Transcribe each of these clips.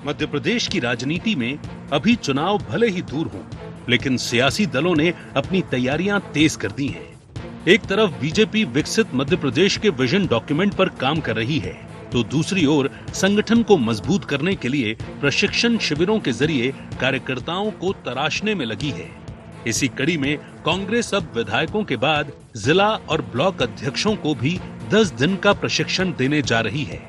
मध्य प्रदेश की राजनीति में अभी चुनाव भले ही दूर हों, लेकिन सियासी दलों ने अपनी तैयारियां तेज कर दी हैं। एक तरफ बीजेपी विकसित मध्य प्रदेश के विजन डॉक्यूमेंट पर काम कर रही है, तो दूसरी ओर संगठन को मजबूत करने के लिए प्रशिक्षण शिविरों के जरिए कार्यकर्ताओं को तराशने में लगी है। इसी कड़ी में कांग्रेस अब विधायकों के बाद जिला और ब्लॉक अध्यक्षों को भी 10 दिन का प्रशिक्षण देने जा रही है।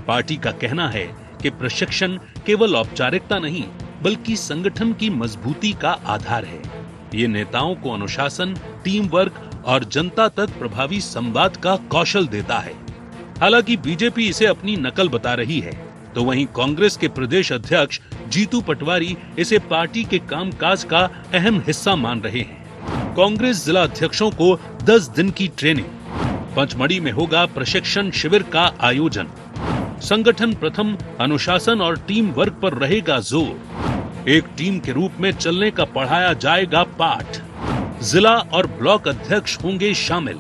पार्टी का कहना है कि प्रशिक्षण केवल औपचारिकता नहीं, बल्कि संगठन की मजबूती का आधार है। ये नेताओं को अनुशासन, टीम वर्क और जनता तक प्रभावी संवाद का कौशल देता है। हालांकि बीजेपी इसे अपनी नकल बता रही है, तो वहीं कांग्रेस के प्रदेश अध्यक्ष जीतू पटवारी इसे पार्टी के कामकाज का अहम हिस्सा मान रहे हैं। कांग्रेस जिला अध्यक्षों को 10 दिन की ट्रेनिंग। पचमढ़ी में होगा प्रशिक्षण शिविर का आयोजन। संगठन प्रथम अनुशासन और टीम वर्क पर रहेगा जोर। एक टीम के रूप में चलने का पढ़ाया जाएगा पाठ। जिला और ब्लॉक अध्यक्ष होंगे शामिल।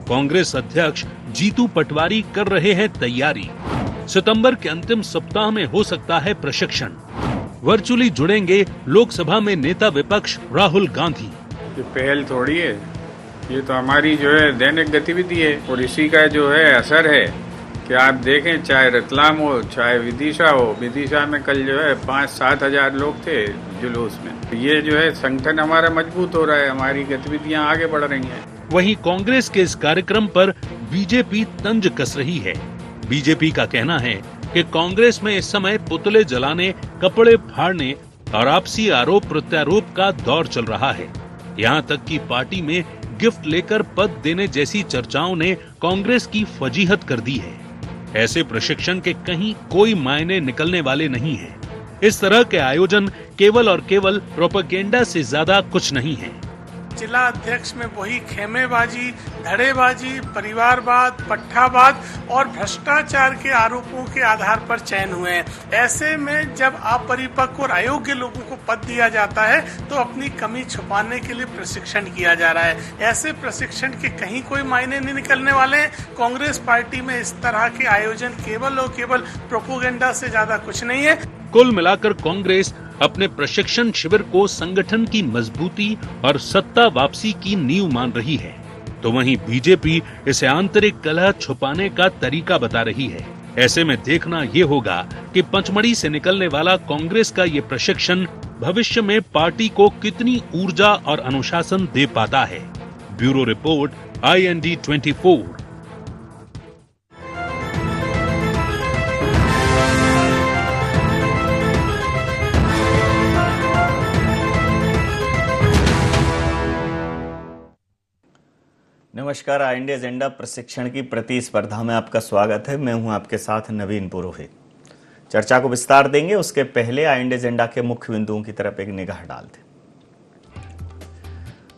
कांग्रेस अध्यक्ष जीतू पटवारी कर रहे हैं तैयारी। सितंबर के अंतिम सप्ताह में हो सकता है प्रशिक्षण। वर्चुअली जुड़ेंगे लोकसभा में नेता विपक्ष राहुल गांधी। ये पहल थोड़ी है, ये तो हमारी जो है दैनिक गतिविधि है और इसी का जो है असर है कि आप देखें, चाहे रतलाम हो चाहे विदिशा हो। विदिशा में कल जो है 5-7 हजार लोग थे जुलूस में। ये जो है संगठन हमारा मजबूत हो रहा है, हमारी गतिविधियां आगे बढ़ रही हैं। वहीं कांग्रेस के इस कार्यक्रम पर बीजेपी तंज कस रही है। बीजेपी का कहना है कि कांग्रेस में इस समय पुतले जलाने, कपड़े फाड़ने और आपसी आरोप प्रत्यारोप का दौर चल रहा है। यहाँ तक कि पार्टी में गिफ्ट लेकर पद देने जैसी चर्चाओं ने कांग्रेस की फजीहत कर दी है। ऐसे प्रशिक्षण के कहीं कोई मायने निकलने वाले नहीं है। इस तरह के आयोजन केवल और केवल प्रोपेगेंडा से ज्यादा कुछ नहीं है। जिला अध्यक्ष में वही खेमेबाजी, धड़ेबाजी, परिवारवाद, पट्टावाद और भ्रष्टाचार के आरोपों के आधार पर चयन हुए हैं। ऐसे में जब अपरिपक्व और अयोग्य लोगों को पद दिया जाता है तो अपनी कमी छुपाने के लिए प्रशिक्षण किया जा रहा है। ऐसे प्रशिक्षण के कहीं कोई मायने नहीं निकलने वाले हैं। कांग्रेस पार्टी में इस तरह के आयोजन केवल और केवल प्रोपेगेंडा से ज्यादा कुछ नहीं है। कुल मिलाकर कांग्रेस अपने प्रशिक्षण शिविर को संगठन की मजबूती और सत्ता वापसी की नींव मान रही है, तो वहीं बीजेपी इसे आंतरिक कलह छुपाने का तरीका बता रही है। ऐसे में देखना ये होगा कि पचमढ़ी से निकलने वाला कांग्रेस का ये प्रशिक्षण भविष्य में पार्टी को कितनी ऊर्जा और अनुशासन दे पाता है। Bureau report, IND 24। नमस्कार, IND एजेंडा प्रशिक्षण की प्रतिस्पर्धा में आपका स्वागत है। मैं हूं आपके साथ नवीन पुरोहित। चर्चा को विस्तार देंगे, उसके पहले IND एजेंडा के मुख्य बिंदुओं की तरफ एक निगाह डालते।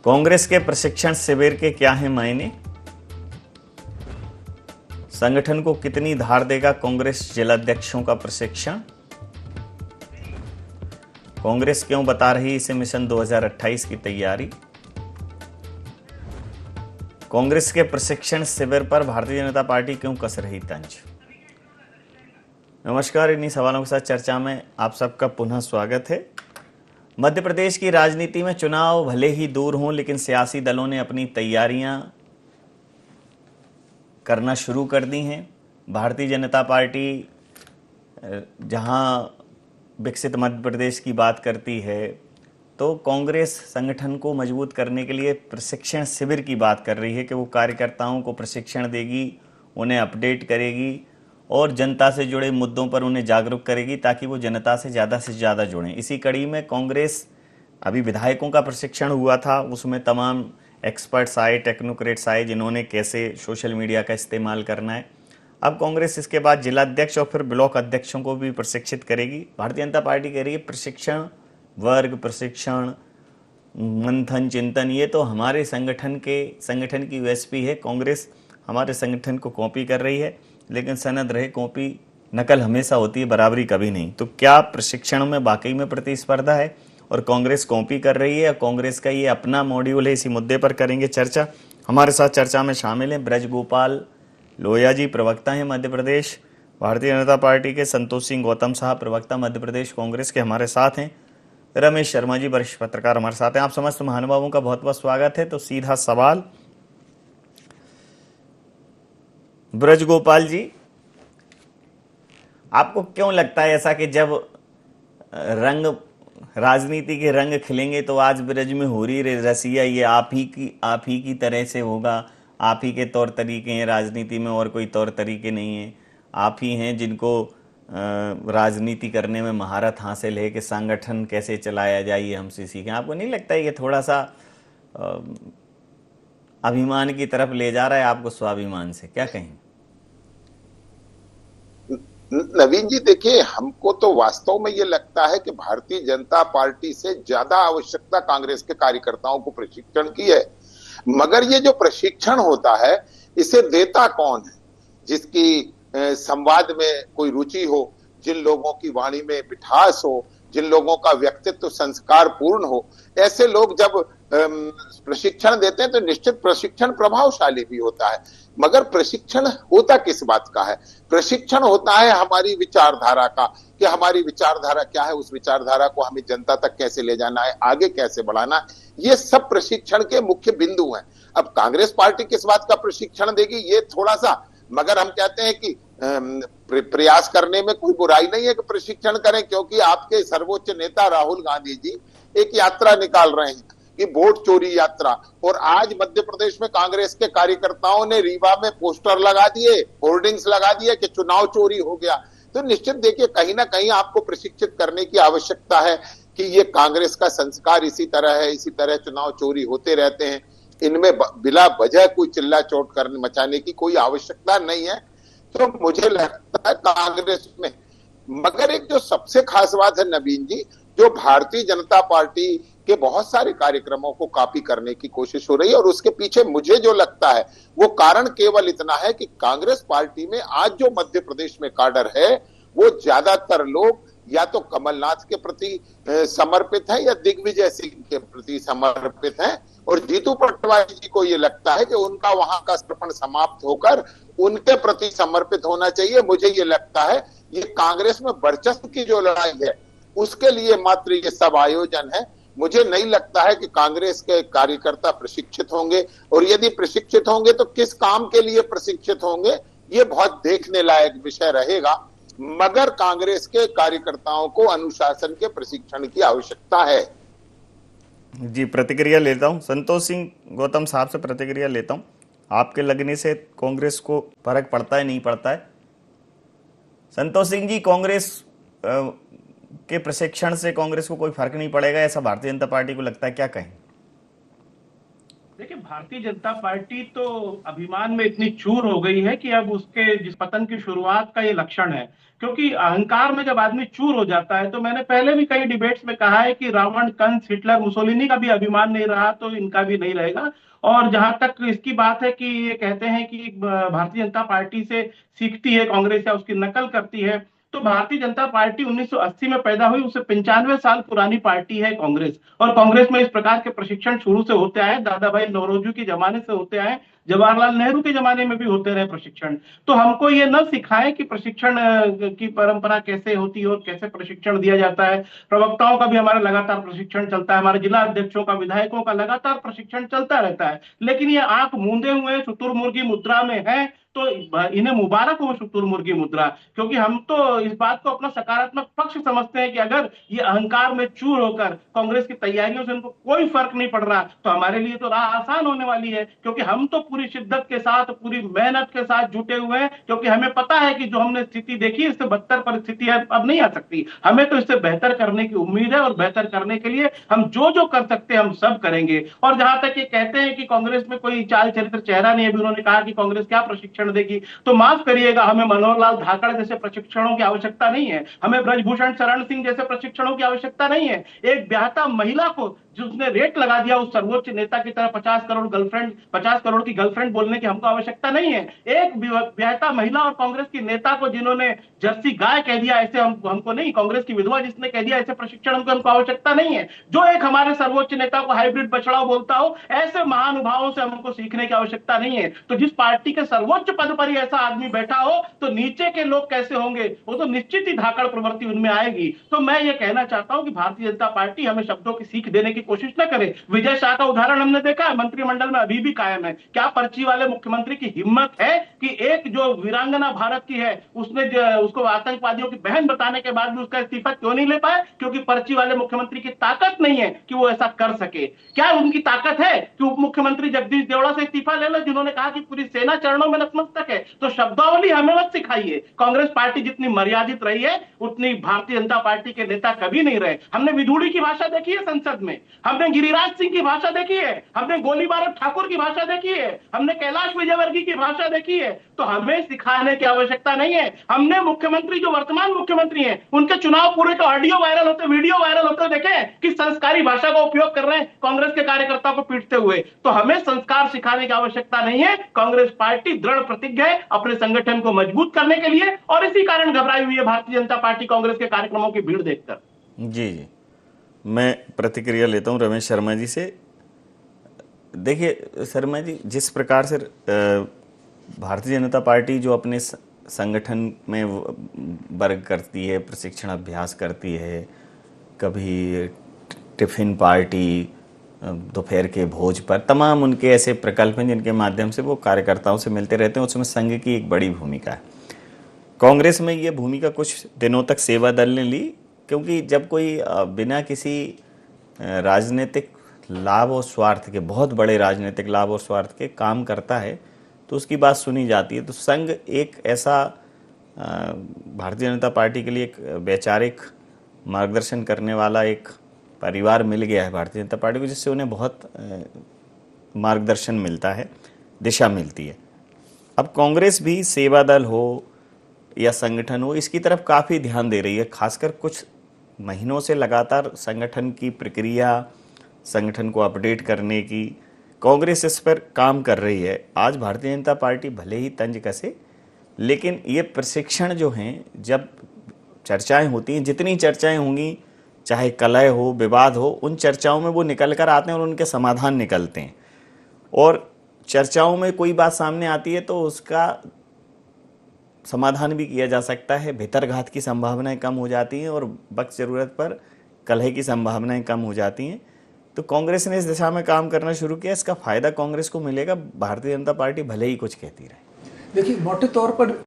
कांग्रेस के प्रशिक्षण शिविर के क्या हैं मायने? संगठन को कितनी धार देगा कांग्रेस जिलाध्यक्षों का प्रशिक्षण? कांग्रेस क्यों बता रही इसे मिशन 2028 की तैयारी? कांग्रेस के प्रशिक्षण शिविर पर भारतीय जनता पार्टी क्यों कस रही तंज? नमस्कार, इन्हीं सवालों के साथ चर्चा में आप सबका पुनः स्वागत है। मध्य प्रदेश की राजनीति में चुनाव भले ही दूर हों, लेकिन सियासी दलों ने अपनी तैयारियां करना शुरू कर दी हैं। भारतीय जनता पार्टी जहां विकसित मध्य प्रदेश की बात करती है, तो कांग्रेस संगठन को मजबूत करने के लिए प्रशिक्षण शिविर की बात कर रही है कि वो कार्यकर्ताओं को प्रशिक्षण देगी, उन्हें अपडेट करेगी और जनता से जुड़े मुद्दों पर उन्हें जागरूक करेगी ताकि वो जनता से ज़्यादा जुड़ें। इसी कड़ी में कांग्रेस, अभी विधायकों का प्रशिक्षण हुआ था, उसमें तमाम एक्सपर्ट्स आए, टेक्नोक्रेट्स आए, जिन्होंने कैसे सोशल मीडिया का इस्तेमाल करना है। अब कांग्रेस इसके बाद जिलाध्यक्ष और फिर ब्लॉक अध्यक्षों को भी प्रशिक्षित करेगी। भारतीय जनता पार्टी कह रही है प्रशिक्षण वर्ग, प्रशिक्षण, मंथन, चिंतन, ये तो हमारे संगठन की USP है। कांग्रेस हमारे संगठन को कॉपी कर रही है, लेकिन सनद रहे कॉपी, नकल हमेशा होती है, बराबरी कभी नहीं। तो क्या प्रशिक्षण में वाकई में प्रतिस्पर्धा है और कांग्रेस कॉपी कर रही है या कांग्रेस का ये अपना मॉड्यूल है? इसी मुद्दे पर करेंगे चर्चा। हमारे साथ चर्चा में शामिल हैं ब्रज गोपाल लोहिया जी, प्रवक्ता हैं मध्य प्रदेश भारतीय जनता पार्टी के संतोष सिंह गौतम साहब, प्रवक्ता मध्य प्रदेश कांग्रेस के, हमारे साथ हैं। रमेश शर्मा जी, वरिष्ठ पत्रकार, हमारे साथ हैं। आप समस्त महानुभावों का बहुत बहुत स्वागत है। तो सीधा सवाल, ब्रज गोपाल जी, आपको क्यों लगता है ऐसा कि जब राजनीति के रंग खिलेंगे तो आज ब्रज में हो रही रसिया ये आप ही की तरह से होगा? आप ही के तौर तरीके हैं राजनीति में, और कोई तौर तरीके नहीं है। आप ही हैं जिनको राजनीति करने में महारत हासिल है कि संगठन कैसे चलाया जाए ये हमसे सीखें। आपको नहीं लगता है ये थोड़ा सा अभिमान की तरफ ले जा रहा है आपको, स्वाभिमान से? क्या कहें नवीन जी? देखिए, हमको तो वास्तव में ये लगता है कि भारतीय जनता पार्टी से ज्यादा आवश्यकता कांग्रेस के कार्यकर्ताओं को प्रशिक्षण की है। मगर ये जो प्रशिक्षण होता है इसे देता कौन है? जिसकी संवाद में कोई रुचि हो, जिन लोगों की वाणी में मिठास हो, जिन लोगों का व्यक्तित्व संस्कार पूर्ण हो, ऐसे लोग जब प्रशिक्षण देते हैं तो निश्चित प्रशिक्षण प्रभावशाली भी होता है। मगर प्रशिक्षण होता किस बात का है? प्रशिक्षण होता है हमारी विचारधारा का, कि हमारी विचारधारा क्या है, उस विचारधारा को हमें जनता तक कैसे ले जाना है, आगे कैसे बढ़ाना है। ये सब प्रशिक्षण के मुख्य बिंदु हैं। अब कांग्रेस पार्टी किस बात का प्रशिक्षण देगी ये थोड़ा सा, मगर हम कहते हैं कि प्रयास करने में कोई बुराई नहीं है कि प्रशिक्षण करें, क्योंकि आपके सर्वोच्च नेता राहुल गांधी जी एक यात्रा निकाल रहे हैं कि वोट चोरी यात्रा, और आज मध्य प्रदेश में कांग्रेस के कार्यकर्ताओं ने रीवा में पोस्टर लगा दिए, होर्डिंग्स लगा दिए कि चुनाव चोरी हो गया। तो निश्चित देखिए, कहीं ना कहीं आपको प्रशिक्षित करने की आवश्यकता है कि ये कांग्रेस का संस्कार इसी तरह है, इसी तरह चुनाव चोरी होते रहते हैं, इनमें बिला वजह कोई चिल्ला चोट करने मचाने की कोई आवश्यकता नहीं है। तो मुझे लगता है कांग्रेस में, मगर एक जो सबसे खास बात है नवीन जी, जो भारतीय जनता पार्टी के बहुत सारे कार्यक्रमों को कॉपी करने की कोशिश हो रही है, और उसके पीछे मुझे जो लगता है वो कारण केवल इतना है कि कांग्रेस पार्टी में आज जो मध्य प्रदेश में काडर है वो ज्यादातर लोग या तो कमलनाथ के प्रति समर्पित है या दिग्विजय सिंह के प्रति समर्पित है, और जीतू पटवारी जी को ये लगता है कि उनका वहां का समर्पण समाप्त होकर उनके प्रति समर्पित होना चाहिए। मुझे ये लगता है ये कांग्रेस में वर्चस्व की जो लड़ाई है उसके लिए मात्र ये सब आयोजन है। मुझे नहीं लगता है कि कांग्रेस के कार्यकर्ता प्रशिक्षित होंगे, और यदि प्रशिक्षित होंगे तो किस काम के लिए प्रशिक्षित होंगे ये बहुत देखने लायक विषय रहेगा। मगर कांग्रेस के कार्यकर्ताओं को अनुशासन के प्रशिक्षण की आवश्यकता है। जी, प्रतिक्रिया लेता हूं, संतोष सिंह गौतम साहब से प्रतिक्रिया लेता हूं। आपके लगने से कांग्रेस को फर्क पड़ता है, नहीं पड़ता है? संतोष सिंह जी, कांग्रेस के प्रशिक्षण से कांग्रेस को कोई फर्क नहीं पड़ेगा, ऐसा भारतीय जनता पार्टी को लगता है? क्या कहें? देखिए, भारतीय जनता पार्टी तो अभिमान में इतनी चूर हो गई है कि अब उसके जिस पतन की शुरुआत का ये लक्षण है, क्योंकि अहंकार में जब आदमी चूर हो जाता है, तो मैंने पहले भी कई डिबेट्स में कहा है कि रावण, कंस, हिटलर, मुसोलिनी का भी अभिमान नहीं रहा तो इनका भी नहीं रहेगा। और जहां तक इसकी बात है कि ये कहते हैं कि भारतीय जनता पार्टी से सीखती है कांग्रेस या उसकी नकल करती है, तो भारतीय जनता पार्टी 1980 में पैदा हुई, उससे 95 साल पुरानी पार्टी है कांग्रेस। और कांग्रेस में इस प्रकार के प्रशिक्षण शुरू से होते आए, दादा भाई नौरोजी के जमाने से होते आए, जवाहरलाल नेहरू के जमाने में भी होते रहे प्रशिक्षण। तो हमको ये न सिखाए कि प्रशिक्षण की परंपरा कैसे होती है और कैसे प्रशिक्षण दिया जाता है। प्रवक्ताओं का भी हमारा लगातार प्रशिक्षण चलता है, हमारे जिला अध्यक्षों का, विधायकों का लगातार प्रशिक्षण चलता रहता है। लेकिन ये आंख मूंदे हुए शुतुरमुर्गी मुद्रा में है, तो इन्हें मुबारक हो शुतुरमुर्गी मुद्रा, क्योंकि हम तो इस बात को अपना सकारात्मक पक्ष समझते हैं कि अगर ये अहंकार में चूर होकर कांग्रेस की तैयारियों से उनको कोई फर्क नहीं पड़ रहा तो हमारे लिए तो राह आसान होने वाली है, क्योंकि हम तो पूरी शिद्दत के साथ, पूरी मेहनत के साथ जुटे हुए हैं, क्योंकि हमें पता है कि जो हमने स्थिति देखी इससे बदतर परिस्थिति अब नहीं आ सकती। हमें तो इससे बेहतर करने की उम्मीद है, और बेहतर करने के लिए हम जो जो कर सकते हैं हम सब करेंगे। और जहां तक ये कहते हैं कि कांग्रेस में कोई चाल चरित्र चेहरा नहीं है, अभी उन्होंने कहा कि कांग्रेस क्या प्रशिक्षण देगी, तो माफ करिएगा, हमें मनोहर लाल धाकड़ जैसे प्रशिक्षणों की आवश्यकता नहीं है, हमें ब्रजभूषण शरण सिंह जैसे प्रशिक्षणों की आवश्यकता नहीं है। एक ब्याहता महिला को जिसने रेट लगा दिया उस सर्वोच्च नेता की तरह 50 करोड़ की गर्लफ्रेंड बोलने की हमको आवश्यकता नहीं है। एक विवाहिता महिला और कांग्रेस की नेता को जिन्होंने जर्सी गाय कह दिया, ऐसे हमको नहीं, कांग्रेस की विधवा जिसने कह दिया, ऐसे प्रशिक्षण हमको आवश्यकता नहीं है। जो एक हमारे सर्वोच्च नेता को हाइब्रिड बछड़ा बोलता हो, ऐसे महानुभावों से हमको सीखने की आवश्यकता नहीं है। तो जिस पार्टी के सर्वोच्च पद पर ही ऐसा आदमी बैठा हो तो नीचे के लोग कैसे होंगे? वो तो निश्चित ही धाकड़ प्रवृत्ति उनमें आएगी। तो मैं ये कहना चाहता हूं कि भारतीय जनता पार्टी हमें शब्दों की सीख देने की कोशिश न करे। विजय शाह का उदाहरण हमने देखा है, मंत्रिमंडल में अभी भी कायम है। क्या पर्ची वाले मुख्यमंत्री की हिम्मत है कि एक जो वीरांगना भारत की है उसने उसको आतंकवादियों की बहन बताने के बाद भी उसका इस्तीफा क्यों नहीं ले पाए? क्योंकि पर्ची वाले मुख्यमंत्री की ताकत नहीं है कि वो ऐसा कर सके। क्या उनकी ताकत है कि उप मुख्यमंत्री जगदीश देवड़ा से इस्तीफा ले लो, जिन्होंने कहा कि पूरी सेना चरणों में नतमस्तक है? तो शब्दावली हमें मत सिखाइए। कांग्रेस पार्टी जितनी मर्यादित रही है उतनी भारतीय जनता पार्टी के नेता कभी नहीं रहे। हमने विधुड़ी की भाषा देखी है संसद में, हमने गिरिराज सिंह की भाषा देखी है, हमने गोली बारूद ठाकुर की भाषा देखी है, हमने कैलाश विजयवर्गीय की भाषा देखी है। तो हमें सिखाने की आवश्यकता नहीं है। हमने मुख्यमंत्री जो वर्तमान मुख्यमंत्री हैं उनके चुनाव पूरे का ऑडियो वायरल होते, वीडियो वायरल होते देखे कि संस्कारी भाषा का उपयोग कर रहे हैं कांग्रेस के कार्यकर्ताओं को पीटते हुए। तो हमें संस्कार सिखाने की आवश्यकता नहीं है। कांग्रेस पार्टी दृढ़ प्रतिज्ञ है अपने संगठन को मजबूत करने के लिए और इसी कारण घबराई हुई है भारतीय जनता पार्टी कांग्रेस के कार्यक्रमों की भीड़ देखकर। जी जी, मैं प्रतिक्रिया लेता हूं रमेश शर्मा जी से। देखिए शर्मा जी, जिस प्रकार से भारतीय जनता पार्टी जो अपने संगठन में वर्ग करती है, प्रशिक्षण अभ्यास करती है, कभी टिफिन पार्टी, दोपहर के भोज पर, तमाम उनके ऐसे प्रकल्प हैं जिनके माध्यम से वो कार्यकर्ताओं से मिलते रहते हैं। उसमें संघ की एक बड़ी भूमिका है। कांग्रेस में ये भूमिका कुछ दिनों तक सेवा दल ने ली, क्योंकि जब कोई बिना किसी राजनीतिक लाभ और स्वार्थ के, बहुत बड़े राजनीतिक लाभ और स्वार्थ के काम करता है तो उसकी बात सुनी जाती है। तो संघ एक ऐसा भारतीय जनता पार्टी के लिए एक वैचारिक मार्गदर्शन करने वाला एक परिवार मिल गया है भारतीय जनता पार्टी को, जिससे उन्हें बहुत मार्गदर्शन मिलता है, दिशा मिलती है। अब कांग्रेस भी सेवा दल हो या संगठन हो, इसकी तरफ काफ़ी ध्यान दे रही है। खासकर कुछ महीनों से लगातार संगठन की प्रक्रिया, संगठन को अपडेट करने की कांग्रेस इस पर काम कर रही है। आज भारतीय जनता पार्टी भले ही तंज कसे, लेकिन ये प्रशिक्षण जो हैं, जब चर्चाएं होती हैं, जितनी चर्चाएं होंगी, चाहे कलह हो, विवाद हो, उन चर्चाओं में वो निकल कर आते हैं और उनके समाधान निकलते हैं। और चर्चाओं में कोई बात सामने आती है तो उसका समाधान भी किया जा सकता है, भीतरघात की संभावनाएं कम हो जाती हैं और वक्त ज़रूरत पर कलह की संभावनाएं कम हो जाती हैं। तो कांग्रेस ने इस दिशा में काम करना शुरू किया। इसका फायदा कांग्रेस को मिलेगा, भारतीय जनता पार्टी भले ही कुछ कहती रहे। देखिए, मोटे तौर पर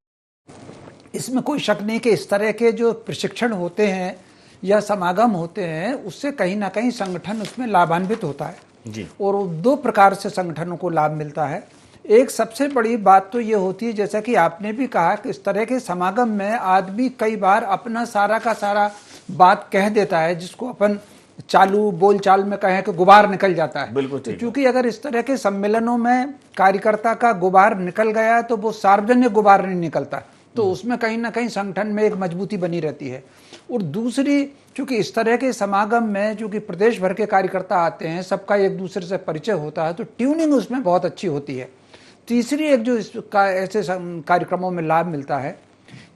इसमें कोई शक नहीं कि इस तरह के जो प्रशिक्षण होते हैं या समागम होते हैं उससे कहीं ना कहीं संगठन उसमें लाभान्वित होता है जी। और दो प्रकार से संगठनों को लाभ मिलता है। एक सबसे बड़ी बात तो ये होती है, जैसा कि आपने भी कहा, कि इस तरह के समागम में आदमी कई बार अपना सारा का सारा बात कह देता है, जिसको अपन चालू बोलचाल में कहें कि गुबार निकल जाता है। बिल्कुल तो क्योंकि अगर इस तरह के सम्मेलनों में कार्यकर्ता का गुबार निकल गया है तो वो सार्वजनिक गुबार नहीं निकलता, तो उसमें कहीं ना कहीं संगठन में एक मजबूती बनी रहती है। और दूसरी, चूंकि इस तरह के समागम में चूंकि प्रदेश भर के कार्यकर्ता आते हैं, सबका एक दूसरे से परिचय होता है, तो ट्यूनिंग उसमें बहुत अच्छी होती है। तीसरी एक जो इसका ऐसे कार्यक्रमों में लाभ मिलता है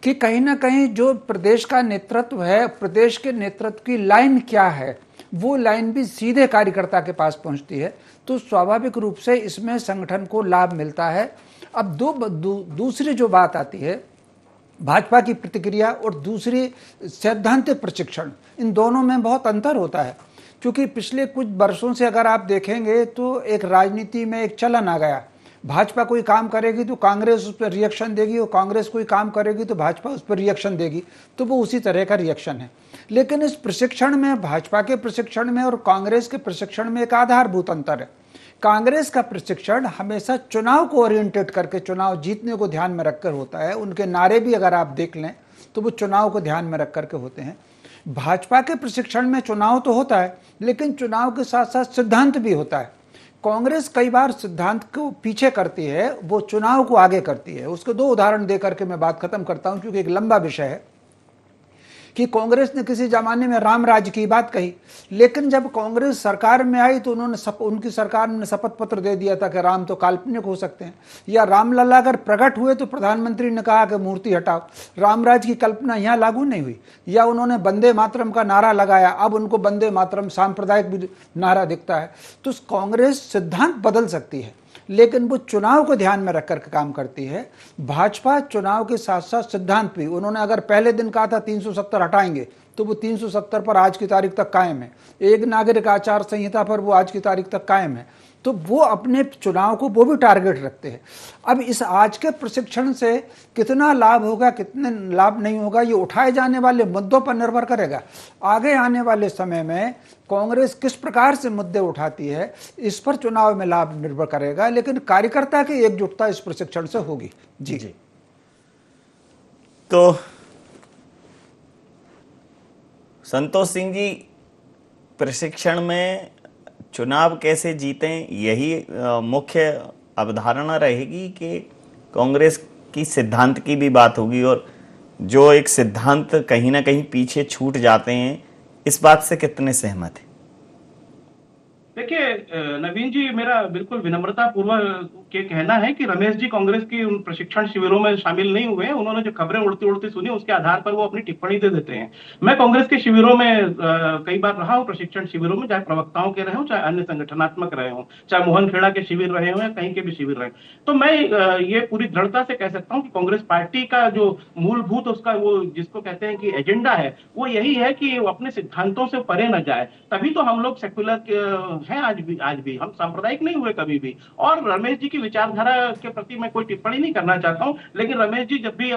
कि कहीं ना कहीं जो प्रदेश का नेतृत्व है, प्रदेश के नेतृत्व की लाइन क्या है, वो लाइन भी सीधे कार्यकर्ता के पास पहुंचती है। तो स्वाभाविक रूप से इसमें संगठन को लाभ मिलता है। अब दूसरी जो बात आती है, भाजपा की प्रतिक्रिया और दूसरी सैद्धांतिक प्रशिक्षण, इन दोनों में बहुत अंतर होता है। क्योंकि पिछले कुछ वर्षों से अगर आप देखेंगे तो एक राजनीति में एक चलन आ गया, भाजपा कोई काम करेगी तो कांग्रेस उस पर रिएक्शन देगी और कांग्रेस कोई काम करेगी तो भाजपा उस पर रिएक्शन देगी, तो वो उसी तरह का रिएक्शन है। लेकिन इस प्रशिक्षण में, भाजपा के प्रशिक्षण में और कांग्रेस के प्रशिक्षण में एक आधारभूत अंतर है। कांग्रेस का प्रशिक्षण हमेशा चुनाव को ओरिएंटेड करके, चुनाव जीतने को ध्यान में रखकर होता है। उनके नारे भी अगर आप देख लें तो वो चुनाव को ध्यान में रख करके होते हैं। भाजपा के प्रशिक्षण में चुनाव तो होता है, लेकिन चुनाव के साथ साथ सिद्धांत भी होता है। कांग्रेस कई बार सिद्धांत को पीछे करती है, वो चुनाव को आगे करती है। उसके दो उदाहरण दे करके मैं बात खत्म करता हूं, क्योंकि एक लंबा विषय है कि कांग्रेस ने किसी जमाने में राम राज्य की बात कही, लेकिन जब कांग्रेस सरकार में आई तो उनकी सरकार ने शपथ पत्र दे दिया था कि राम तो काल्पनिक हो सकते हैं, या रामलला अगर प्रकट हुए तो प्रधानमंत्री ने कहा कि मूर्ति हटाओ। राम राज्य की कल्पना यहाँ लागू नहीं हुई। या उन्होंने वंदे मातरम का नारा लगाया, अब उनको वंदे मातरम सांप्रदायिक भी नारा दिखता है। तो कांग्रेस सिद्धांत बदल सकती है, लेकिन वो चुनाव को ध्यान में रखकर काम करती है। भाजपा चुनाव के साथ साथ सिद्धांत भी, उन्होंने अगर पहले दिन कहा था 370 हटाएंगे तो वो 370 पर आज की तारीख तक कायम है। एक नागरिक आचार संहिता पर वो आज की तारीख तक कायम है। तो वो अपने चुनाव को वो भी टारगेट रखते हैं। अब इस आज के प्रशिक्षण से कितना लाभ होगा, कितने लाभ नहीं होगा, ये उठाए जाने वाले मुद्दों पर निर्भर करेगा। आगे आने वाले समय में कांग्रेस किस प्रकार से मुद्दे उठाती है, इस पर चुनाव में लाभ निर्भर करेगा, लेकिन कार्यकर्ता की एकजुटता इस प्रशिक्षण से होगी। जी जी। तो संतोष सिंह जी, प्रशिक्षण में चुनाव कैसे जीतें, यही मुख्य अवधारणा रहेगी कि कांग्रेस की सिद्धांत की भी बात होगी, और जो एक सिद्धांत कहीं ना कहीं पीछे छूट जाते हैं, इस बात से कितने सहमत हैं? देखिए नवीन जी, मेरा बिल्कुल विनम्रता पूर्वक के कहना है कि रमेश जी कांग्रेस की उन प्रशिक्षण शिविरों में शामिल नहीं हुए हैं। उन्होंने जो खबरें उड़ती उड़ती सुनी उसके आधार पर वो अपनी टिप्पणी दे देते हैं। मैं कांग्रेस के शिविरों में कई बार रहा हूं, प्रशिक्षण शिविरों में, चाहे प्रवक्ताओं के रहे हो, चाहे अन्य संगठनात्मक रहे हो, चाहे मोहन खेड़ा के शिविर रहे हो या कहीं के भी शिविर रहे। तो मैं ये पूरी दृढ़ता से कह सकता हूँ कि कांग्रेस पार्टी का जो मूलभूत उसका वो जिसको कहते हैं कि एजेंडा है, वो यही है कि वो अपने सिद्धांतों से परे न जाए। तभी तो हम लोग सेक्युलर हैं आज भी हम सांप्रदायिक नहीं हुए कभी भी। और रमेश जी की विचारधारा के प्रति मैं कोई टिप्पणी नहीं करना चाहता हूं, लेकिन रमेश जी जब भी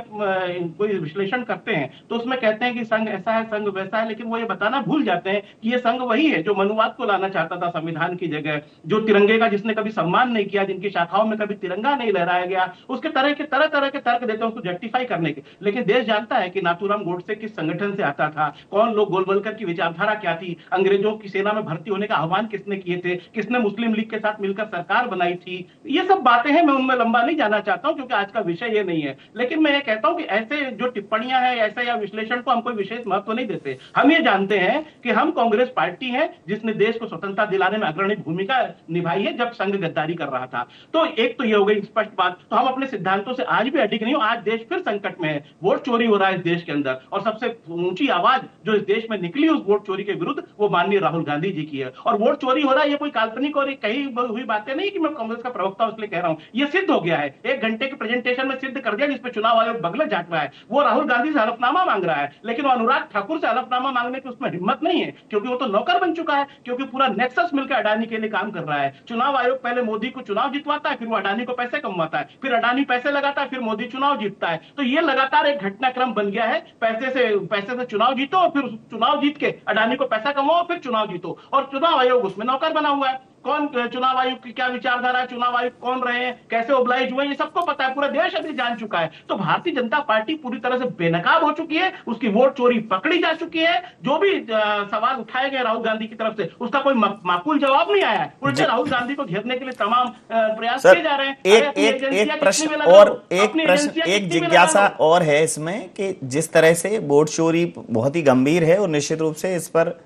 कोई विश्लेषण करते हैं तो उसमें कहते हैं कि संघ ऐसा है, संघ वैसा है, लेकिन वो ये बताना भूल जाते हैं कि ये संघ वही है जो मनुवाद को लाना चाहता था संविधान की जगह, जो तिरंगे का जिसने कभी सम्मान नहीं किया, जिनकी शाखाओं में कभी तिरंगा नहीं लहराया गया, उसके तरह के तर्क देते हैं उसको जस्टिफाई करने के। लेकिन देश जानता है कि नाथूराम गोडसे किस संगठन से आता था, कौन लोग, गोलवलकर की विचारधारा क्या थी, अंग्रेजों की सेना में भर्ती होने का आह्वान किसने किए थे, किसने मुस्लिम लीग के साथ मिलकर सरकार बनाई थी। ये सब बातें हैं, मैं उनमें लंबा नहीं जाना चाहता हूं क्योंकि आज का विषय ये नहीं है। लेकिन मैं ये कहता हूं कि ऐसे जो टिप्पणियां हैं, ऐसे या विश्लेषण को हम कोई विशेष महत्व नहीं देते। हम ये जानते हैं कि हम कांग्रेस पार्टी है जिसने देश को स्वतंत्रता दिलाने में अग्रणी भूमिका निभाई है जब संघ गद्दारी कर रहा था। तो एक तो ये हो गई स्पष्ट बात। तो हम अपने सिद्धांतों से आज भी अडिग नहीं हो। आज देश फिर संकट में है, वोट चोरी हो रहा है इस देश के अंदर, और सबसे ऊंची आवाज जो इस देश में निकली उस वोट चोरी के विरुद्ध वो माननीय राहुल गांधी जी की है। और वोट चोरी हो रहा है, ये कोई काल्पनिक और कही हुई बातें नहीं कि मैं कांग्रेस का प्रवक्ता इसलिए कह रहा हूं, ये सिद्ध हो गया है। 1 घंटे के प्रेजेंटेशन में सिद्ध कर दिया जिसपे चुनाव आयोग बगले झांक रहा है। वो राहुल गांधी से हलफनामा मांग रहा है, लेकिन वो अनुराग ठाकुर से हलफनामा मांगने की उसमें हिम्मत नहीं है, क्योंकि वो तो नौकर बन चुका है, क्योंकि पूरा नेक्सस मिलकर अडानी के लिए काम कर रहा है। चुनाव आयोग पहले मोदी को चुनाव जितवाता है, फिर वो अडानी को पैसे कमवाता है, फिर अडानी पैसे लगाता है, फिर मोदी चुनाव जीतता है। तो ये लगातार एक घटनाक्रम बन गया है, पैसे से चुनाव जीतो और फिर चुनाव जीत के अडानी को पैसा कमाओ, फिर चुनाव जीतो, और चुनाव आयोग उसमें नौकर बना हुआ है। कौन चुनाव आयोग की क्या विचारधारा है, चुनाव आयोग कौन रहे हैं, कैसे ओब्लाइज हुए, ये सबको पता है, पूरा देश अभी जान चुका है। तो भारतीय जनता पार्टी पूरी तरह से बेनकाब हो चुकी है, उसकी वोट चोरी पकड़ी जा चुकी है। जो भी सवाल उठाए गए राहुल गांधी की तरफ से उसका कोई माकूल जवाब नहीं आया है। उल्टे राहुल गांधी को घेरने के लिए तमाम प्रयास किए जा रहे हैं। एक प्रश्न, एक जिज्ञासा और है इसमें कि जिस तरह से वोट चोरी बहुत ही गंभीर है और निश्चित रूप से इस पर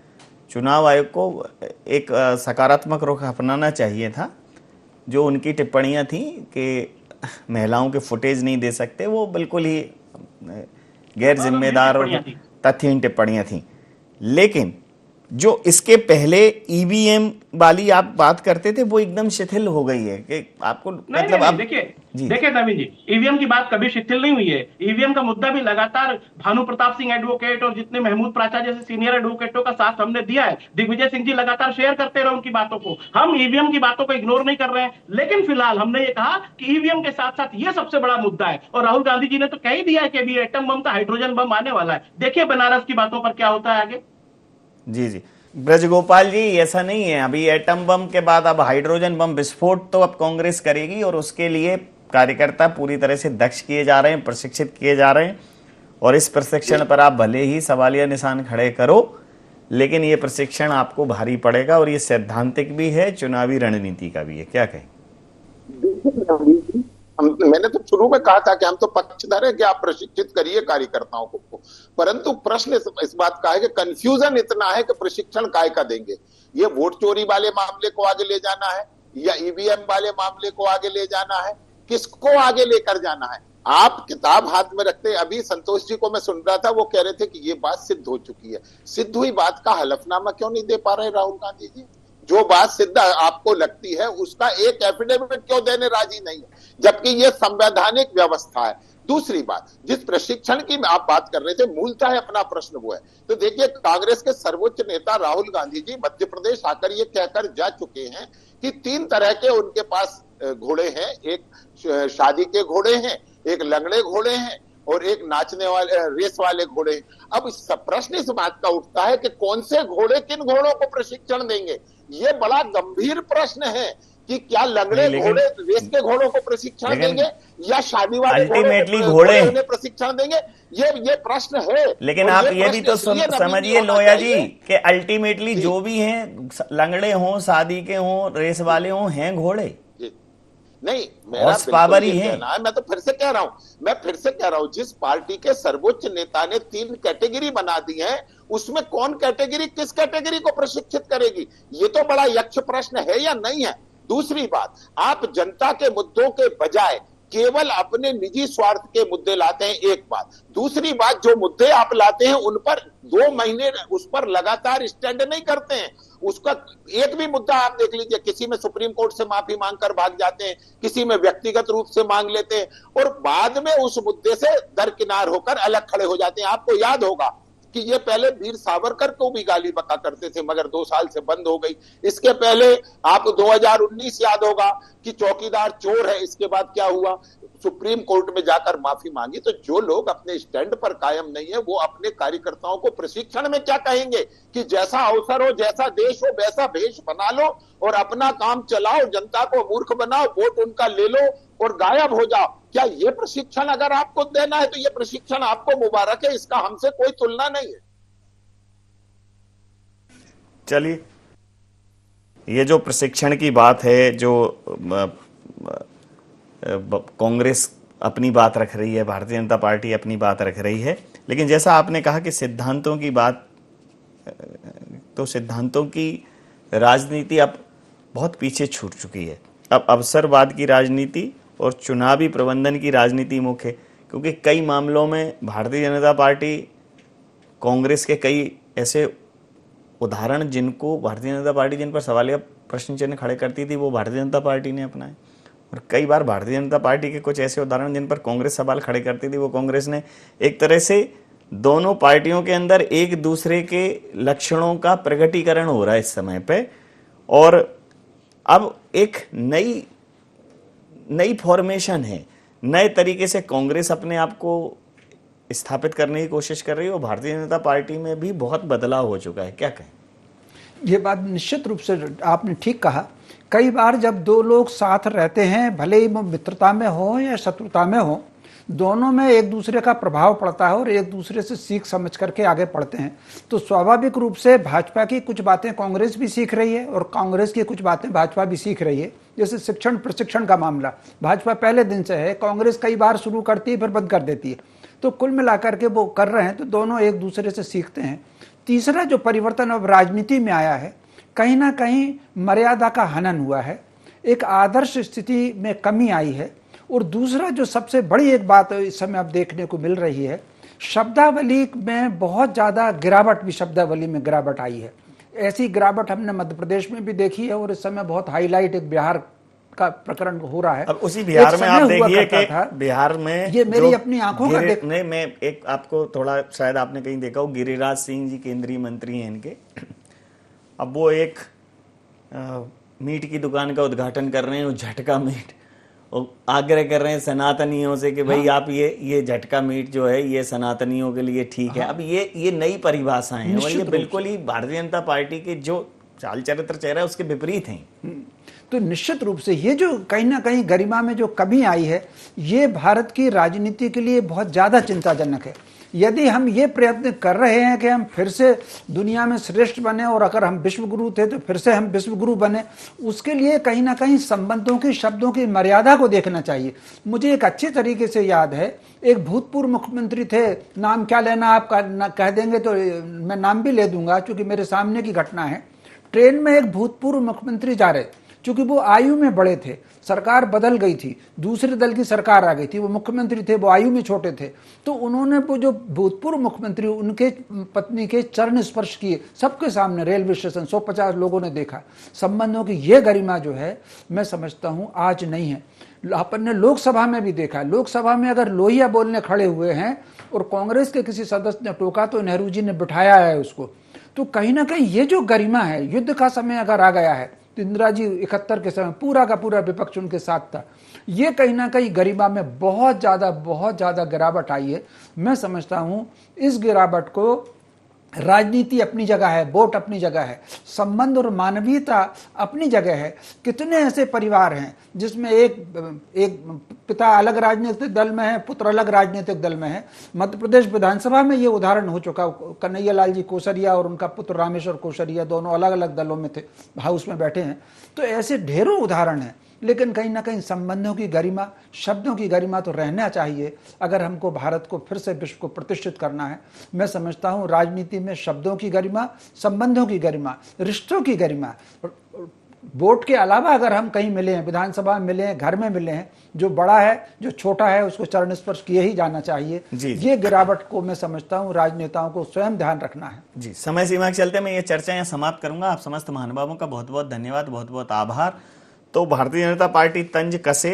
चुनाव आयोग को एक सकारात्मक रुख अपनाना चाहिए था। जो उनकी टिप्पणियां थी कि महिलाओं के फुटेज नहीं दे सकते, वो बिल्कुल ही गैर जिम्मेदार और तथ्यहीन टिप्पणियां थी। लेकिन जो इसके पहले ईवीएम वाली आप बात करते थे वो एकदम शिथिल हो गई है कि आपको मतलब आप देखिए नवीन जी, ईवीएम की बात कभी शिथिल नहीं हुई है। ईवीएम का मुद्दा भी लगातार भानु प्रताप सिंह एडवोकेट और जितने महमूद प्राचा जैसे सीनियर एडवोकेटों का साथ हमने दिया है। दिग्विजय सिंह जी लगातार शेयर करते रहे उनकी बातों को। हम ईवीएम की बातों को इग्नोर नहीं कर रहे हैं, लेकिन फिलहाल हमने ये कहा कि ईवीएम के साथ साथ ये सबसे बड़ा मुद्दा है। और राहुल गांधी जी ने तो कह ही दिया है कि अभी एटम बम का हाइड्रोजन बम आने वाला है। देखिए बनारस की बातों पर क्या होता है आगे। जी जी, ब्रजगोपाल जी, ऐसा नहीं है। अभी एटम बम के बाद अब हाइड्रोजन बम विस्फोट तो अब कांग्रेस करेगी, और उसके लिए कार्यकर्ता पूरी तरह से दक्ष किए जा रहे हैं, प्रशिक्षित किए जा रहे हैं। और इस प्रशिक्षण पर आप भले ही सवालिया निशान खड़े करो, लेकिन ये प्रशिक्षण आपको भारी पड़ेगा, और ये सैद्धांतिक भी है, चुनावी रणनीति का भी है। क्या कहें? मैंने तो शुरू में कहा था कि हम तो पक्षधर है कि आप प्रशिक्षित करिए कार्यकर्ताओं को, परंतु प्रश्न इस बात का है कि कंफ्यूजन इतना है कि प्रशिक्षण काय का देंगे। ये वोट चोरी वाले मामले को आगे ले जाना है या ईवीएम वाले मामले को आगे ले जाना है, किसको आगे लेकर जाना है? आप किताब हाथ में रखते, अभी संतोष जी को मैं सुन रहा था, वो कह रहे थे कि ये बात सिद्ध हो चुकी है। सिद्ध हुई बात का हलफनामा क्यों नहीं दे पा रहे राहुल गांधी जी? जो बात सिद्ध आपको लगती है उसका एक एफिडेविट क्यों देने राजी नहीं है, जबकि ये संवैधानिक व्यवस्था है। दूसरी बात, जिस प्रशिक्षण की आप बात कर रहे थे, मूलतः अपना प्रश्न वो है। तो देखिए, कांग्रेस के सर्वोच्च नेता राहुल गांधी जी मध्य प्रदेश आकर ये कहकर जा चुके हैं कि 3 तरह के उनके पास घोड़े हैं। एक शादी के घोड़े हैं, एक लंगड़े घोड़े हैं और एक नाचने वाले रेस वाले घोड़े। अब प्रश्न इस बात का उठता है कि कौन से घोड़े किन घोड़ों को प्रशिक्षण देंगे। ये बड़ा गंभीर प्रश्न है कि क्या लंगड़े घोड़े रेस के घोड़ों को प्रशिक्षण देंगे या शादी वाले घोड़े प्रशिक्षण देंगे, ये प्रश्न है। लेकिन आप ये भी तो समझिए लोया जी कि अल्टीमेटली जो भी हैं, लंगड़े हों, शादी के हों, रेस वाले हों, हैं घोड़े नहीं, मेरा पावर ही है। मैं तो फिर से कह रहा हूं, जिस पार्टी के सर्वोच्च नेता ने 3 कैटेगरी बना दी है, उसमें कौन कैटेगरी किस कैटेगरी को प्रशिक्षित करेगी, ये तो बड़ा यक्ष प्रश्न है या नहीं है। दूसरी बात, आप जनता के मुद्दों के बजाय केवल अपने निजी स्वार्थ के मुद्दे लाते हैं, एक बात। दूसरी बात, जो मुद्दे आप लाते हैं उन पर 2 महीने उस पर लगातार स्टैंड नहीं करते हैं। उसका एक भी मुद्दा आप देख लीजिए, किसी में सुप्रीम कोर्ट से माफी मांगकर भाग जाते हैं, किसी में व्यक्तिगत रूप से मांग लेते हैं और बाद में उस मुद्दे से दरकिनार होकर अलग खड़े हो जाते हैं। आपको याद होगा कि ये पहले वीर सावरकर को भी गाली बका करते थे, मगर 2 साल से बंद हो गई। इसके पहले आपको 2019 याद होगा कि चौकीदार चोर है, इसके बाद क्या हुआ, सुप्रीम कोर्ट में जाकर माफी मांगी। तो जो लोग अपने स्टैंड पर कायम नहीं है, वो अपने कार्यकर्ताओं को प्रशिक्षण में क्या कहेंगे कि जैसा अवसर हो, जैसा देश हो, वैसा भेष बना लो और अपना काम चलाओ, जनता को मूर्ख बनाओ, वोट उनका ले लो और गायब हो जाओ। क्या ये प्रशिक्षण अगर आपको देना है तो ये प्रशिक्षण आपको मुबारक है, इसका हमसे कोई तुलना नहीं है। चलिए, ये जो प्रशिक्षण की बात है, जो कांग्रेस अपनी बात रख रही है, भारतीय जनता पार्टी अपनी बात रख रही है, लेकिन जैसा आपने कहा कि सिद्धांतों की बात, तो सिद्धांतों की राजनीति अब बहुत पीछे छूट चुकी है। अब अवसरवाद की राजनीति और चुनावी प्रबंधन की राजनीति मुख्य है, क्योंकि कई मामलों में भारतीय जनता पार्टी, कांग्रेस के कई ऐसे उदाहरण जिनको भारतीय जनता पार्टी जिन पर सवालिया प्रश्न चिन्ह खड़े करती थी, वो भारतीय जनता पार्टी ने अपनाए, और कई बार भारतीय जनता पार्टी के कुछ ऐसे उदाहरण जिन पर कांग्रेस सवाल खड़े करती थी, वो कांग्रेस ने। एक तरह से दोनों पार्टियों के अंदर एक दूसरे के लक्षणों का प्रकटीकरण हो रहा है इस समय पे, और अब एक नई फॉर्मेशन है, नए तरीके से कांग्रेस अपने आप को स्थापित करने की कोशिश कर रही है, और भारतीय जनता पार्टी में भी बहुत बदलाव हो चुका है। क्या कहें? ये बात निश्चित रूप से आपने ठीक कहा। कई बार जब 2 लोग साथ रहते हैं, भले ही मित्रता में हो या शत्रुता में हो, दोनों में एक दूसरे का प्रभाव पड़ता है और एक दूसरे से सीख समझ करके आगे बढ़ते हैं। तो स्वाभाविक रूप से भाजपा की कुछ बातें कांग्रेस भी सीख रही है और कांग्रेस की कुछ बातें भाजपा भी सीख रही है। जैसे शिक्षण प्रशिक्षण का मामला भाजपा पहले दिन से है, कांग्रेस कई बार शुरू करती है फिर बंद कर देती है। तो कुल मिलाकर के वो कर रहे हैं, तो दोनों एक दूसरे से सीखते हैं। तीसरा जो परिवर्तन अब राजनीति में आया है, कहीं ना कहीं मर्यादा का हनन हुआ है, एक आदर्श स्थिति में कमी आई है। और दूसरा जो सबसे बड़ी एक बात इस समय अब देखने को मिल रही है, शब्दावली में बहुत ज़्यादा गिरावट, भी शब्दावली में गिरावट आई है। ऐसी गिरावट हमने मध्य प्रदेश में भी देखी है, और इस समय बहुत हाईलाइट एक बिहार का प्रकरण हो रहा है। अब उसी बिहार में आप देखिए कि बिहार में ये मेरी अपनी आंखों का नहीं, मैं एक आपको थोड़ा, शायद आपने कहीं देखा हो, गिरिराज सिंह जी केंद्रीय मंत्री हैं इनके। अब वो एक मीट की दुकान का उद्घाटन कर रहे हैं, वो झटका मीट, और आग्रह कर रहे हैं सनातनियों से कि भाई आप ये झटका मीट जो है ये सनातनियों के लिए ठीक है। अब ये नई परिभाषाएं हैं, और ये बिल्कुल ही भारतीय जनता पार्टी के जो चाल चरित्र चेहरा है उसके विपरीत हैं। तो निश्चित रूप से ये जो कहीं ना कहीं गरिमा में जो कमी आई है, ये भारत की राजनीति के लिए बहुत ज़्यादा चिंताजनक है। यदि हम ये प्रयत्न कर रहे हैं कि हम फिर से दुनिया में श्रेष्ठ बने और अगर हम विश्व गुरु थे तो फिर से हम विश्व गुरु बने, उसके लिए कहीं ना कहीं संबंधों की, शब्दों की मर्यादा को देखना चाहिए। मुझे एक अच्छे तरीके से याद है, एक भूतपूर्व मुख्यमंत्री थे, नाम क्या लेना आप कह देंगे तो मैं नाम भी ले दूंगा क्योंकि मेरे सामने की घटना है। ट्रेन में एक भूतपूर्व मुख्यमंत्री जा रहे, क्योंकि वो आयु में बड़े थे, सरकार बदल गई थी, दूसरे दल की सरकार आ गई थी, वो मुख्यमंत्री थे, वो आयु में छोटे थे, तो उन्होंने वो जो भूतपूर्व मुख्यमंत्री उनके पत्नी के चरण स्पर्श किए सबके सामने, रेलवे स्टेशन, 150 लोगों ने देखा। संबंधों की ये गरिमा जो है मैं समझता हूं आज नहीं है। अपन ने लोकसभा में भी देखा, लोकसभा में अगर लोहिया बोलने खड़े हुए हैं और कांग्रेस के किसी सदस्य ने टोका तो नेहरू जी ने बिठाया है उसको। तो कहीं ना कहीं ये जो गरिमा है, युद्ध का समय अगर आ गया है तो इंदिरा जी 71 के समय पूरा का पूरा विपक्ष उनके साथ था, ये कहीं ना कहीं गरिमा में बहुत ज़्यादा गिरावट आई है। मैं समझता हूँ इस गिरावट को, राजनीति अपनी जगह है, वोट अपनी जगह है, संबंध और मानवीयता अपनी जगह है। कितने ऐसे परिवार हैं जिसमें एक पिता अलग राजनीतिक दल में है, पुत्र अलग राजनीतिक दल में है। मध्य प्रदेश विधानसभा में ये उदाहरण हो चुका, कन्हैया लाल जी कोसरिया और उनका पुत्र रामेश्वर कोसरिया दोनों अलग अलग दलों में थे, हाउस में बैठे हैं। तो ऐसे ढेरों उदाहरण हैं, लेकिन कहीं ना कहीं संबंधों की गरिमा, शब्दों की गरिमा तो रहना चाहिए अगर हमको भारत को फिर से विश्व को प्रतिष्ठित करना है। मैं समझता हूँ राजनीति में शब्दों की गरिमा, संबंधों की गरिमा, रिश्तों की गरिमा, वोट के अलावा अगर हम कहीं मिले हैं, विधानसभा में मिले हैं, घर में मिले हैं, जो बड़ा है जो छोटा है उसको चरण स्पर्श किए ही जाना चाहिए। ये गिरावट को मैं समझता हूँ राजनेताओं को स्वयं ध्यान रखना है। जी, समय सीमा के चलते मैं ये चर्चा यहाँ समाप्त करूंगा। आप समस्त महानुभावों का बहुत बहुत धन्यवाद, बहुत बहुत आभार। तो भारतीय जनता पार्टी तंज कसे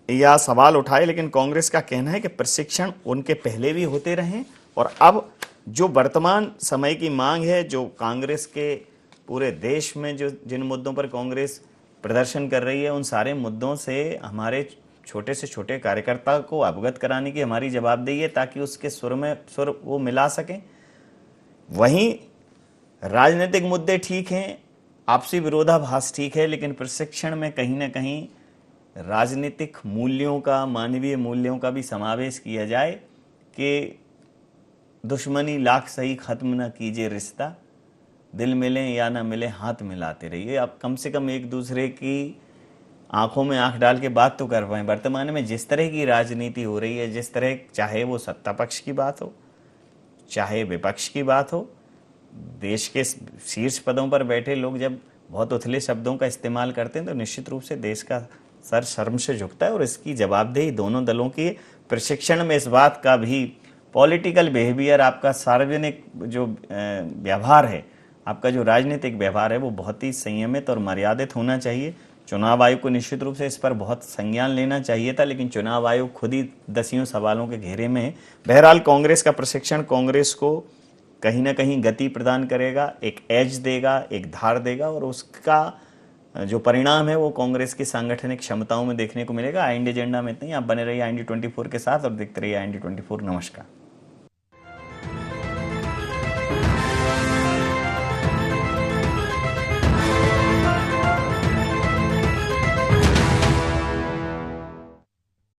या सवाल उठाए, लेकिन कांग्रेस का कहना है कि प्रशिक्षण उनके पहले भी होते रहे और अब जो वर्तमान समय की मांग है, जो कांग्रेस के पूरे देश में जो जिन मुद्दों पर कांग्रेस प्रदर्शन कर रही है, उन सारे मुद्दों से हमारे छोटे से छोटे कार्यकर्ता को अवगत कराने की हमारी जवाबदेही है ताकि उसके सुर में सुर वो मिला सकें। वहीं राजनीतिक मुद्दे ठीक हैं, आपसी विरोधाभास ठीक है, लेकिन प्रशिक्षण में कहीं ना कहीं राजनीतिक मूल्यों का, मानवीय मूल्यों का भी समावेश किया जाए कि दुश्मनी लाख सही खत्म न कीजिए रिश्ता, दिल मिले या ना मिले हाथ मिलाते रहिए। अब कम से कम एक दूसरे की आंखों में आंख डाल के बात तो कर पाएं। वर्तमान में जिस तरह की राजनीति हो रही है, जिस तरह, चाहे वो सत्ता पक्ष की बात हो चाहे विपक्ष की बात हो, देश के शीर्ष पदों पर बैठे लोग जब बहुत उथले शब्दों का इस्तेमाल करते हैं तो निश्चित रूप से देश का सर शर्म से झुकता है और इसकी जवाबदेही दोनों दलों की। प्रशिक्षण में इस बात का भी पॉलिटिकल बिहेवियर, आपका सार्वजनिक जो व्यवहार है, आपका जो राजनीतिक व्यवहार है, वो बहुत ही संयमित और मर्यादित होना चाहिए। चुनाव आयोग को निश्चित रूप से इस पर बहुत संज्ञान लेना चाहिए था, लेकिन चुनाव आयोग खुद ही दसियों सवालों के घेरे में है। बहरहाल कांग्रेस का प्रशिक्षण कांग्रेस को कहीं ना कहीं गति प्रदान करेगा, एक एज देगा, एक धार देगा और उसका जो परिणाम है वो कांग्रेस की सांगठनिक क्षमताओं में देखने को मिलेगा। IND एजेंडा में इतना ही। आप बने रहिए IND 24 के साथ और देखते रहिए IND 24। नमस्कार।